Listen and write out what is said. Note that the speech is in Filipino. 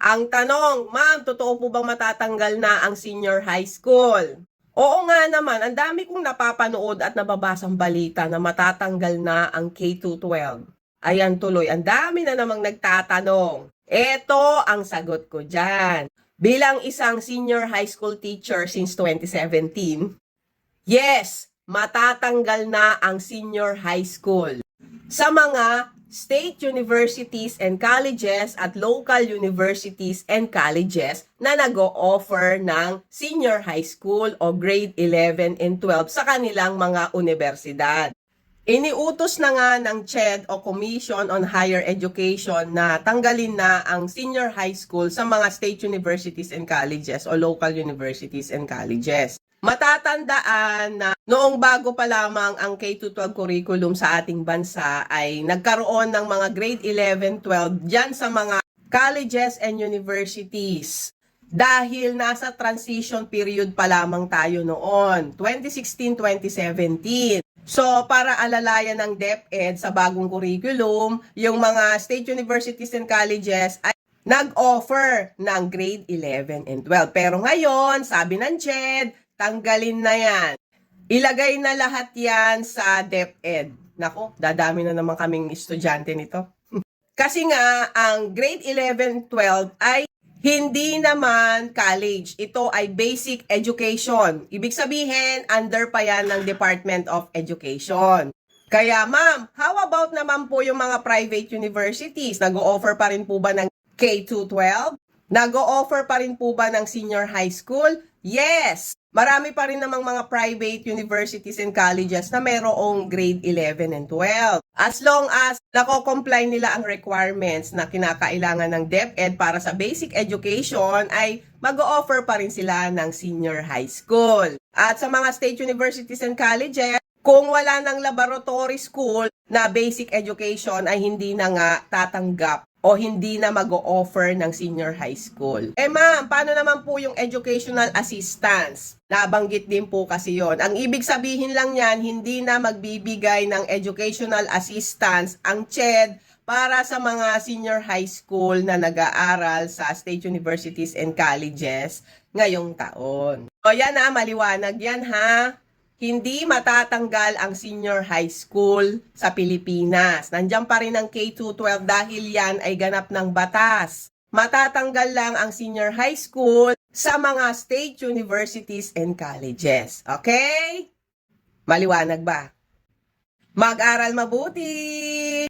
Ang tanong, ma'am, totoo po bang matatanggal na ang senior high school? Oo nga naman, ang dami kong napapanood at nababasang balita na matatanggal na ang K-12. Ayan tuloy, ang dami na namang nagtatanong. Ito ang sagot ko dyan. Bilang isang senior high school teacher since 2017, yes, matatanggal na ang senior high school sa mga state universities and colleges at local universities and colleges na nag-o-offer ng senior high school o grade 11 and 12 sa kanilang mga universidad. Iniutos na nga ng CHED o Commission on Higher Education na tanggalin na ang senior high school sa mga state universities and colleges o local universities and colleges. Matatandaan na noong bago pa lamang ang K-12 curriculum sa ating bansa ay nagkaroon ng mga grade 11, 12 dyan sa mga colleges and universities. Dahil nasa transition period pa lamang tayo noon, 2016-2017. So, para alalayan ng DepEd sa bagong curriculum, yung mga state universities and colleges ay nag-offer ng grade 11 and 12. Pero ngayon, sabi ng CHED, tanggalin na yan. Ilagay na lahat yan sa DepEd. Nako, dadami na naman kaming estudyante nito. Kasi nga, ang grade 11, 12 ay hindi naman college. Ito ay basic education. Ibig sabihin, under pa yan ng Department of Education. Kaya ma'am, how about naman po yung mga private universities? Nag-o-offer pa rin po ba ng K-12? Nag-o-offer pa rin po ba ng senior high school? Yes! Marami pa rin namang mga private universities and colleges na mayroong grade 11 and 12. As long as nako-comply nila ang requirements na kinakailangan ng DepEd para sa basic education, ay mag-o-offer pa rin sila ng senior high school. At sa mga state universities and colleges, kung wala ng laboratory school na basic education ay hindi na nga tatanggap o hindi na mag-o-offer ng senior high school. Eh ma'am, paano naman po yung educational assistance? Nabanggit din po kasi yon. Ang ibig sabihin lang yan, hindi na magbibigay ng educational assistance ang CHED para sa mga senior high school na nag-aaral sa state universities and colleges ngayong taon. O yan ha, maliwanag yan ha. Hindi matatanggal ang senior high school sa Pilipinas. Nandiyan pa rin ang K-12 dahil yan ay ganap ng batas. Matatanggal lang ang senior high school sa mga state universities and colleges. Okay? Maliwanag ba? Mag-aral mabuti!